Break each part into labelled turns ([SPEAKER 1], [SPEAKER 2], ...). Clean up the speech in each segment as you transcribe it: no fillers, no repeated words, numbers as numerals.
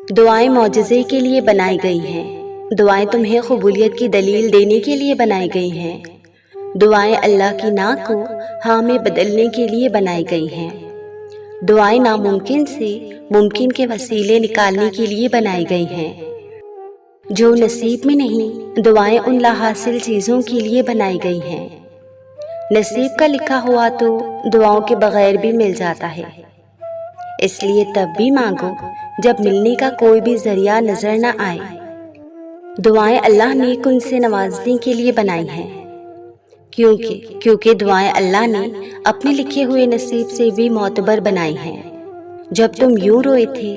[SPEAKER 1] دعائیں معجزے کے لیے بنائی گئی ہیں، دعائیں تمہیں قبولیت کی دلیل دینے کے لیے بنائی گئی ہیں، دعائیں اللہ کی نا کو ہاں میں بدلنے کے لیے بنائی گئی ہیں، دعائیں ناممکن سے ممکن کے وسیلے نکالنے کے لیے بنائی گئی ہیں، جو نصیب میں نہیں دعائیں ان لا حاصل چیزوں کے لیے بنائی گئی ہیں۔ نصیب کا لکھا ہوا تو دعاؤں کے بغیر بھی مل جاتا ہے، اس لیے تب بھی مانگو جب ملنے کا کوئی بھی ذریعہ نظر نہ آئے۔ دعائیں اللہ نے ان سے نوازنے کے لیے بنائی ہیں، کیونکہ دعائیں اللہ نے اپنے لکھے ہوئے نصیب سے بھی معتبر بنائی ہیں۔ جب تم یوں روئے تھے،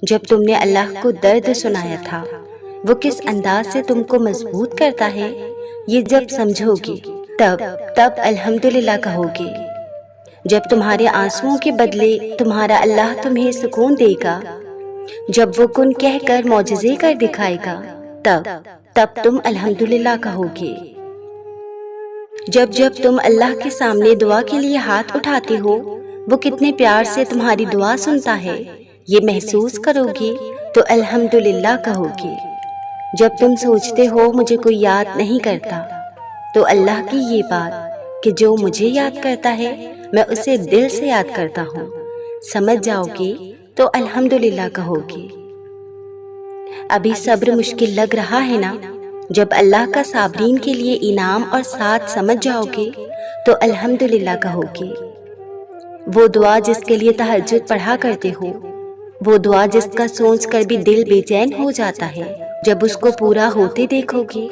[SPEAKER 1] جب تم نے اللہ کو درد سنایا تھا، وہ کس انداز سے تم کو مضبوط کرتا ہے، یہ جب سمجھو گے تب الحمدللہ کہو گے۔ جب تمہارے آنسوؤں کے بدلے تمہارا اللہ تمہیں سکون دے گا، جب وہ کن کہہ کر معجزے کر دکھائے گا، تب تم الحمدللہ کہو گے۔ جب تم اللہ کے سامنے دعا کے لیے ہاتھ اٹھاتے ہو، وہ کتنے پیار سے تمہاری دعا سنتا ہے، یہ محسوس کرو گے تو الحمدللہ کہو گے۔ جب تم سوچتے ہو مجھے کوئی یاد نہیں کرتا، تو اللہ کی یہ بات کہ جو مجھے یاد کرتا ہے میں اسے دل سے یاد کرتا ہوں، سمجھ جاؤ گے تو الحمدللہ کہو گے۔ ابھی صبر مشکل لگ رہا ہے نا؟ جب اللہ کا صابرین کے لیے انعام اور ساتھ سمجھ جاؤ گے تو الحمدللہ کہو گے۔ وہ دعا جس کے لیے تہجد پڑھا کرتے ہو، وہ دعا جس کا سوچ کر بھی دل بے چین ہو جاتا ہے، جب اس کو پورا ہوتے دیکھو گے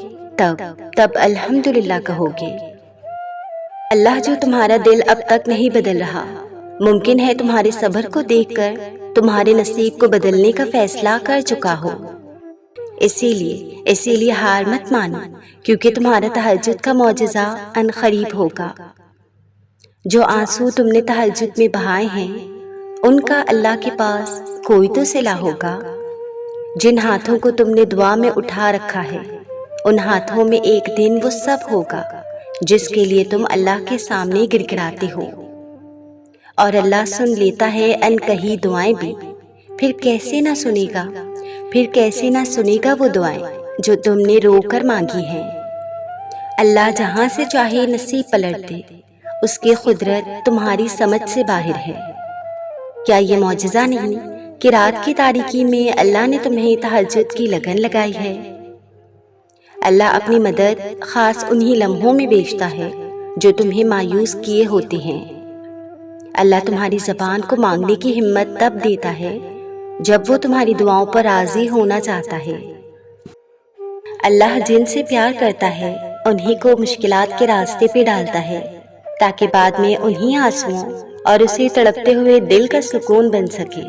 [SPEAKER 1] تب الحمدللہ کہو گے۔ اللہ جو تمہارا دل اب تک نہیں بدل رہا، ممکن ہے تمہارے صبر کو دیکھ کر تمہارے نصیب کو بدلنے کا فیصلہ کر چکا ہو۔ اسی لیے ہار مت مانو، کیونکہ تمہارا تہجد کا معجزہ ان قریب ہوگا۔ جو آنسو تم نے تہجد میں بہائے ہیں، ان کا اللہ کے پاس کوئی تو صلہ ہوگا۔ جن ہاتھوں کو تم نے دعا میں اٹھا رکھا ہے، ان ہاتھوں میں ایک دن وہ سب ہوگا جس کے لیے تم اللہ کے سامنے گڑگڑاتے ہو، اور اللہ سن لیتا ہے ان کہی دعائیں بھی۔ پھر کیسے نہ سنے گا وہ دعائیں جو تم نے رو کر مانگی ہیں۔ اللہ جہاں سے چاہے نصیب پلٹ دے، اس کی قدرت تمہاری سمجھ سے باہر ہے۔ کیا یہ معجزہ نہیں کہ رات کی تاریکی میں اللہ نے تمہیں تہجد کی لگن لگائی ہے؟ اللہ اپنی مدد خاص انہی لمحوں میں بھیجتا ہے جو تمہیں مایوس کیے ہوتے ہیں۔ اللہ تمہاری زبان کو مانگنے کی ہمت تب دیتا ہے جب وہ تمہاری دعاؤں پر راضی ہونا چاہتا ہے۔ اللہ جن سے پیار کرتا ہے انہی کو مشکلات کے راستے پہ ڈالتا ہے، تاکہ بعد میں انہی آنسوؤں اور اسے تڑپتے ہوئے دل کا سکون بن سکے۔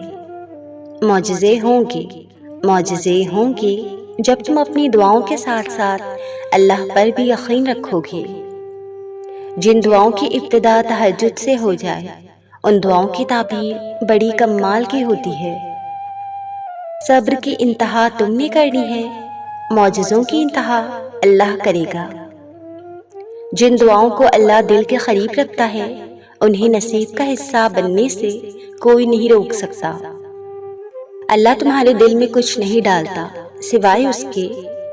[SPEAKER 1] معجزے ہوں گے جب تم اپنی دعاؤں کے ساتھ ساتھ اللہ پر بھی یقین رکھو گے۔ جن دعاؤں کی ابتدا تہجد سے ہو جائے، ان دعاؤں کی تعبیر بڑی کمال کی ہوتی ہے۔ صبر کی انتہا تم نے کرنی ہے، معجزوں کی انتہا اللہ کرے گا۔ جن دعاؤں کو اللہ دل کے قریب رکھتا ہے، انہیں نصیب کا حصہ بننے سے کوئی نہیں روک سکتا۔ اللہ تمہارے دل میں کچھ نہیں ڈالتا سوائے اس کے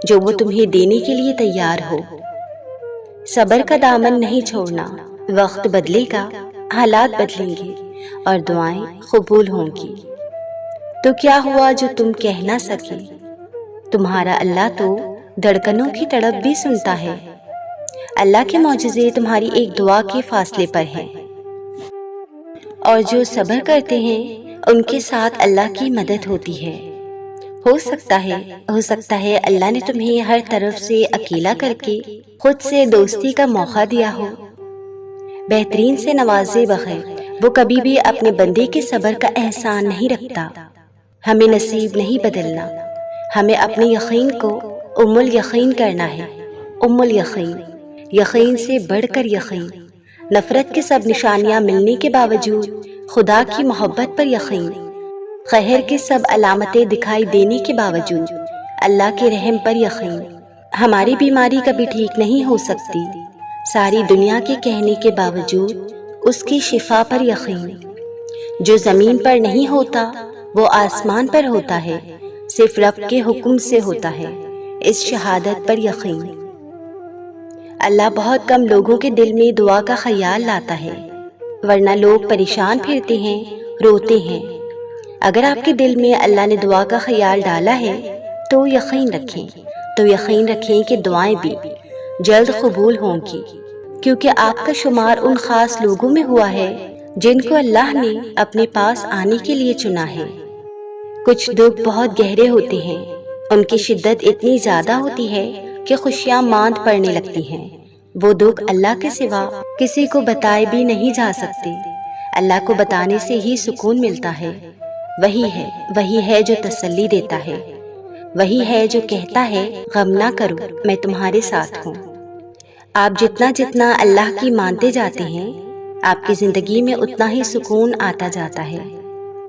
[SPEAKER 1] جو وہ تمہیں دینے کے لیے تیار ہو۔ صبر کا دامن نہیں چھوڑنا، وقت بدلے گا، حالات بدلیں گے اور دعائیں قبول ہوں گی۔ تو کیا ہوا جو تم کہہ نہ سکے؟ تمہارا اللہ تو دھڑکنوں کی تڑپ بھی سنتا ہے۔ اللہ کے معجزے تمہاری ایک دعا کے فاصلے پر ہیں، اور جو صبر کرتے ہیں ان کے ساتھ اللہ کی مدد ہوتی ہے۔ ہو سکتا ہے اللہ نے تمہیں ہر طرف سے اکیلا کر کے خود سے دوستی کا موقع دیا ہو۔ بہترین سے نوازے بغیر وہ کبھی بھی اپنے بندے کے صبر کا احسان نہیں رکھتا۔ ہمیں نصیب نہیں بدلنا، ہمیں اپنے یقین کو ام الیقین کرنا ہے۔ ام الیقین، یقین سے بڑھ کر یقین، نفرت کے سب نشانیاں ملنے کے باوجود خدا کی محبت پر یقین، قہر کی سب علامتیں دکھائی دینے کے باوجود اللہ کے رحم پر یقین۔ ہماری بیماری کبھی ٹھیک نہیں ہو سکتی، ساری دنیا کے کہنے کے باوجود اس کی شفا پر یقین۔ جو زمین پر نہیں ہوتا وہ آسمان پر ہوتا ہے، صرف رب کے حکم سے ہوتا ہے، اس شہادت پر یقین۔ اللہ بہت کم لوگوں کے دل میں دعا کا خیال لاتا ہے، ورنہ لوگ پریشان پھرتے ہیں، روتے ہیں۔ اگر آپ کے دل میں اللہ نے دعا کا خیال ڈالا ہے تو یقین رکھیں کہ دعائیں بھی جلد قبول ہوں گی، کیونکہ آپ کا شمار ان خاص لوگوں میں ہوا ہے جن کو اللہ نے اپنے پاس آنے کے لیے چنا ہے۔ کچھ دکھ بہت گہرے ہوتے ہیں، ان کی شدت اتنی زیادہ ہوتی ہے کہ خوشیاں ماند پڑنے لگتی ہیں۔ وہ دکھ اللہ کے سوا کسی کو بتائے بھی نہیں جا سکتے، اللہ کو بتانے سے ہی سکون ملتا ہے۔ وہی ہے جو تسلی دیتا ہے، وہی ہے جو کہتا ہے غم نہ کرو، میں تمہارے ساتھ ہوں۔ آپ جتنا اللہ کی مانتے جاتے ہیں، آپ کی زندگی میں اتنا ہی سکون آتا جاتا ہے،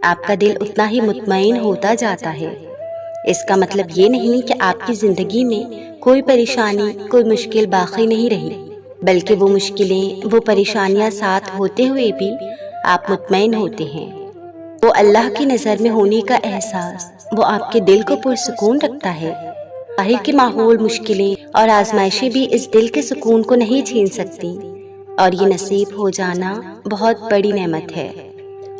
[SPEAKER 1] آپ کا دل اتنا ہی مطمئن ہوتا جاتا ہے۔ اس کا مطلب یہ نہیں کہ آپ کی زندگی میں کوئی پریشانی، کوئی مشکل باقی نہیں رہی، بلکہ وہ مشکلیں، وہ پریشانیاں ساتھ ہوتے ہوئے بھی آپ مطمئن ہوتے ہیں۔ وہ اللہ کی نظر میں ہونے کا احساس، وہ آپ کے دل کو پرسکون رکھتا ہے۔ باہر کے ماحول، مشکلیں اور آزمائشیں بھی اس دل کے سکون کو نہیں چھین سکتی، اور یہ نصیب ہو جانا بہت بڑی نعمت ہے۔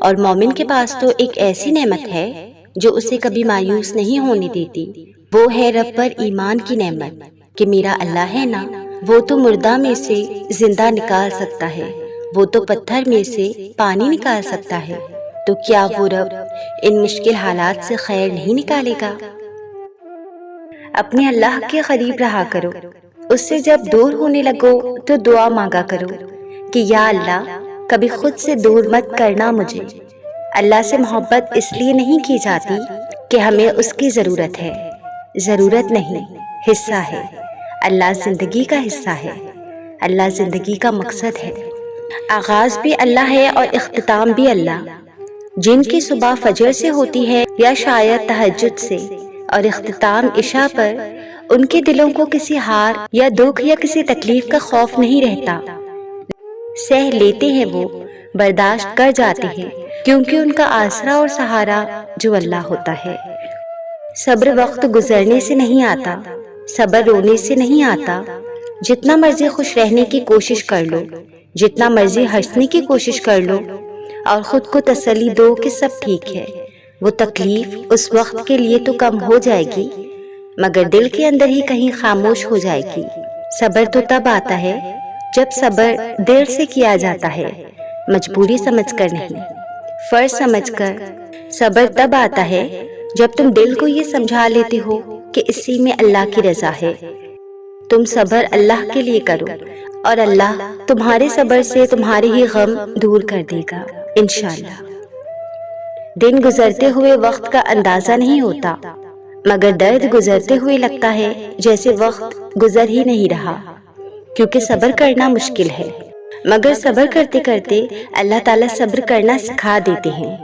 [SPEAKER 1] اور مومن کے پاس تو ایک ایسی نعمت ہے جو اسے کبھی مایوس نہیں ہونے دیتی، وہ ہے رب پر ایمان کی نعمت، کہ میرا اللہ ہے نا، وہ تو مردہ میں سے زندہ نکال سکتا ہے، وہ تو پتھر میں سے پانی نکال سکتا ہے، تو کیا وہ رب ان مشکل حالات سے خیر نہیں نکالے گا؟ اپنے اللہ کے قریب رہا کرو، اس سے جب دور ہونے لگو تو دعا مانگا کرو کہ یا اللہ کبھی خود سے دور مت کرنا مجھے۔ اللہ سے محبت اس لیے نہیں کی جاتی کہ ہمیں اس کی ضرورت ہے، ضرورت نہیں، حصہ ہے۔ اللہ زندگی کا حصہ ہے، اللہ زندگی کا مقصد ہے۔ آغاز بھی اللہ ہے اور اختتام بھی اللہ۔ جن کی صبح فجر سے ہوتی ہے یا شاید تہجد سے، اور اختتام عشاء پر، ان کے دلوں کو کسی ہار یا دکھ یا کسی تکلیف کا خوف نہیں رہتا۔ سہ لیتے ہیں، وہ برداشت کر جاتے ہیں، کیونکہ ان کا آسرا اور سہارا جو اللہ ہوتا ہے۔ صبر وقت گزرنے سے نہیں آتا، صبر رونے سے نہیں آتا۔ جتنا مرضی خوش رہنے کی کوشش کر لو، جتنا مرضی ہنسنے کی کوشش کر لو، اور خود کو تسلی دو کہ سب ٹھیک ہے، وہ تکلیف اس وقت کے لیے تو کم ہو جائے گی، مگر دل کے اندر ہی کہیں خاموش ہو جائے گی۔ صبر تو تب آتا ہے جب صبر دل سے کیا جاتا ہے، مجبوری سمجھ کر نہیں، فرض سمجھ کر۔ صبر تب آتا ہے جب تم دل کو یہ سمجھا لیتے ہو کہ اسی میں اللہ کی رضا ہے۔ تم صبر اللہ کے لیے کرو، اور اللہ تمہارے صبر سے تمہارے ہی غم دور کر دے گا انشاءاللہ۔ دن گزرتے ہوئے وقت کا اندازہ نہیں ہوتا، مگر درد گزرتے ہوئے لگتا ہے جیسے وقت گزر ہی نہیں رہا، کیونکہ صبر کرنا مشکل ہے، مگر صبر کرتے کرتے اللہ تعالیٰ صبر کرنا سکھا دیتے ہیں۔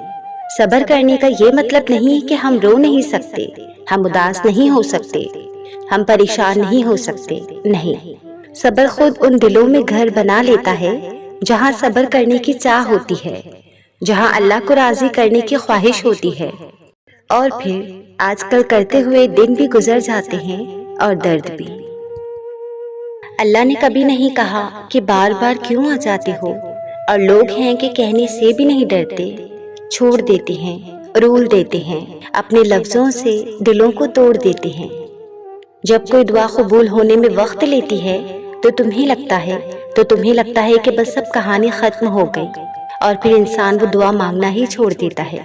[SPEAKER 1] صبر کرنے کا یہ مطلب نہیں کہ ہم رو نہیں سکتے، ہم اداس نہیں ہو سکتے، ہم پریشان نہیں ہو سکتے، نہیں۔ صبر خود ان دلوں میں گھر بنا لیتا ہے جہاں صبر کرنے کی چاہ ہوتی ہے، جہاں اللہ کو راضی کرنے کی خواہش ہوتی ہے۔ اور پھر آج کل کرتے ہوئے دن بھی گزر جاتے ہیں اور درد بھی۔ اللہ نے کبھی نہیں کہا کہ بار بار کیوں آ جاتے ہو، اور لوگ ہیں کہ کہنے سے بھی نہیں ڈرتے، چھوڑ دیتے ہیں، رول دیتے ہیں، اپنے لفظوں سے دلوں کو توڑ دیتے ہیں۔ جب کوئی دعا قبول ہونے میں وقت لیتی ہے تو تمہیں لگتا ہے کہ بس اب کہانی ختم ہو گئی، اور پھر انسان وہ دعا مانگنا ہی چھوڑ دیتا ہے،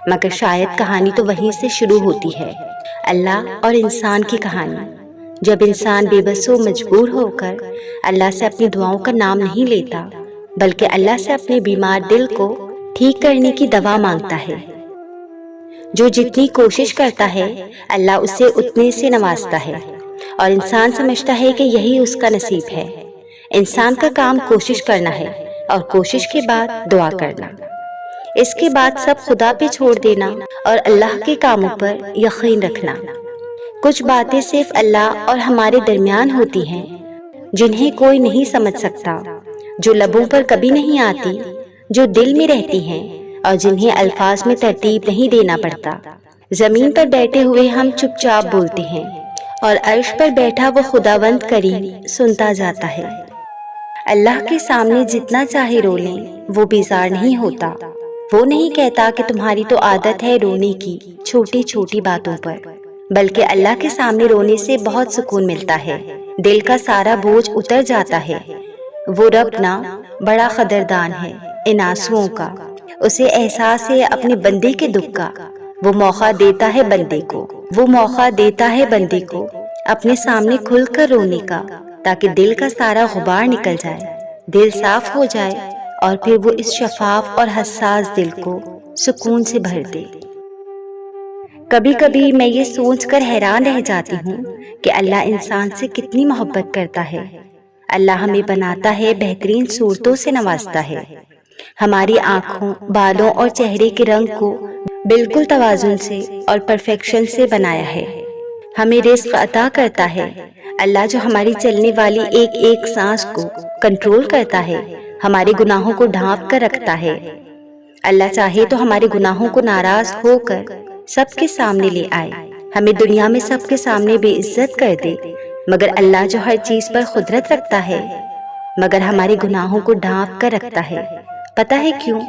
[SPEAKER 1] مگر شاید کہانی تو وہیں سے شروع ہوتی ہے، اللہ اور انسان کی کہانی۔ جب انسان بے بس و مجبور ہو کر اللہ سے اپنی دعاؤں کا نام نہیں لیتا، بلکہ اللہ سے اپنے بیمار دل کو ٹھیک کرنے کی دوا مانگتا ہے۔ جو جتنی کوشش کرتا ہے اللہ اسے اتنے سے نوازتا ہے، اور انسان سمجھتا ہے کہ یہی اس کا نصیب ہے۔ انسان کا کام کوشش کرنا ہے، اور کوشش کے بعد دعا کرنا، اس کے بعد سب خدا پہ چھوڑ دینا اور اللہ کے کاموں پر یقین رکھنا۔ کچھ باتیں صرف اللہ اور ہمارے درمیان ہوتی ہیں، جنہیں کوئی نہیں سمجھ سکتا، جو لبوں پر کبھی نہیں آتی، جو دل میں رہتی ہیں، اور جنہیں الفاظ میں ترتیب نہیں دینا پڑتا۔ زمین پر بیٹھے ہوئے ہم چپ چاپ بولتے ہیں اور عرش پر بیٹھا وہ خداوند کریم سنتا جاتا ہے۔ اللہ کے سامنے جتنا چاہے رو لیں وہ بیزار نہیں ہوتا۔ وہ نہیں کہتا کہ تمہاری تو عادت ہے رونے کی چھوٹی چھوٹی باتوں پر، بلکہ اللہ کے سامنے رونے سے بہت سکون ملتا ہے، دل کا سارا بوجھ اتر جاتا ہے۔ وہ رب نا بڑا قدردان ہے ان آنسوؤں کا، اسے احساس ہے اپنے بندے کے دکھ کا۔ وہ موقع دیتا ہے بندے کو اپنے سامنے کھل کر رونے کا، تاکہ دل کا سارا غبار نکل جائے، دل صاف ہو جائے، اور پھر وہ اس شفاف اور حساس دل کو سکون سے بھر دے۔ کبھی کبھی میں یہ سوچ کر حیران رہ جاتی ہوں کہ اللہ انسان سے کتنی محبت کرتا ہے۔ اللہ ہمیں بناتا ہے، بہترین صورتوں سے نوازتا ہے، ہماری آنکھوں، بالوں اور چہرے کے رنگ کو بالکل توازن سے اور پرفیکشن سے بنایا ہے، ہمیں رزق عطا کرتا ہے۔ اللہ جو ہماری چلنے والی ایک ایک سانس کو کنٹرول کرتا ہے، ہمارے گناہوں کو ڈھانپ کر رکھتا ہے۔ اللہ چاہے تو ہمارے گناہوں کو ناراض ہو کر سب کے سامنے لے آئے، ہمیں دنیا میں سب کے سامنے بے عزت کر دے، مگر اللہ جو ہر چیز پر قدرت رکھتا ہے، مگر ہمارے گناہوں کو ڈھانپ کر رکھتا ہے۔ پتہ ہے کیوں؟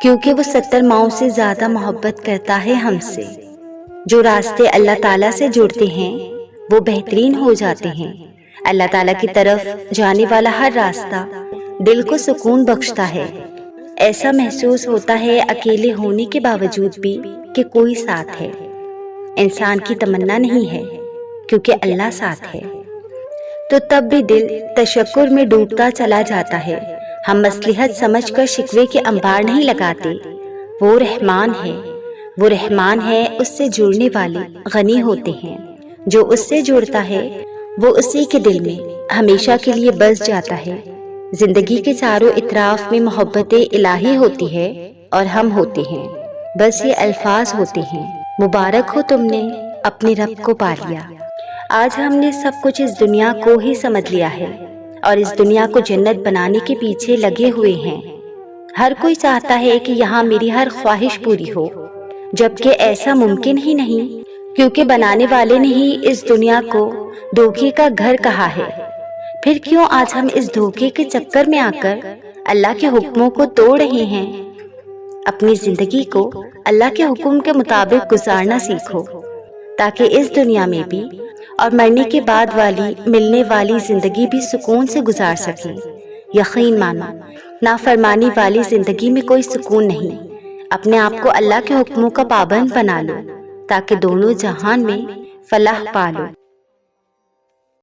[SPEAKER 1] کیونکہ وہ 70 ماؤں سے زیادہ محبت کرتا ہے ہم سے۔ جو راستے اللہ تعالیٰ سے جڑتے ہیں وہ بہترین ہو جاتے ہیں۔ اللہ تعالیٰ کی طرف جانے والا ہر راستہ دل کو سکون بخشتا ہے۔ ایسا محسوس ہوتا ہے اکیلے ہونے کے باوجود بھی کہ کوئی ساتھ ہے۔ انسان کی تمنا نہیں ہے کیونکہ اللہ ساتھ ہے، تو تب بھی دل تشکر میں ڈوبتا چلا جاتا ہے۔ ہم مصلحت سمجھ کر شکوے کے انبار نہیں لگاتے۔ وہ رحمان ہے، اس سے جڑنے والے غنی ہوتے ہیں۔ جو اس سے جڑتا ہے وہ اسی کے دل میں ہمیشہ کے لیے بس جاتا ہے۔ زندگی کے چاروں اطراف میں محبت الہی ہوتی ہے اور ہم ہوتے ہیں، بس یہ الفاظ ہوتے ہیں، مبارک ہو تم نے اپنے رب کو پا لیا۔ آج ہم نے سب کچھ اس دنیا کو ہی سمجھ لیا ہے اور اس دنیا کو جنت بنانے کے پیچھے لگے ہوئے ہیں۔ ہر کوئی چاہتا ہے کہ یہاں میری ہر خواہش پوری ہو، جبکہ ایسا ممکن ہی نہیں، کیونکہ بنانے والے نے ہی اس دنیا کو دھوکے کا گھر کہا ہے۔ پھر کیوں آج ہم اس دھوکے کے چکر میں آ کر اللہ کے حکموں کو توڑ رہے ہیں؟ اپنی زندگی کو اللہ کے حکم کے مطابق گزارنا سیکھو، تاکہ اس دنیا میں بھی اور مرنے کے بعد والی ملنے والی زندگی بھی سکون سے گزار سکیں۔ یقین مانو، نافرمانی والی زندگی میں کوئی سکون نہیں۔ اپنے آپ کو اللہ کے حکموں کا پابند بنا لو، تاکہ دونوں جہان میں فلاح پا لو۔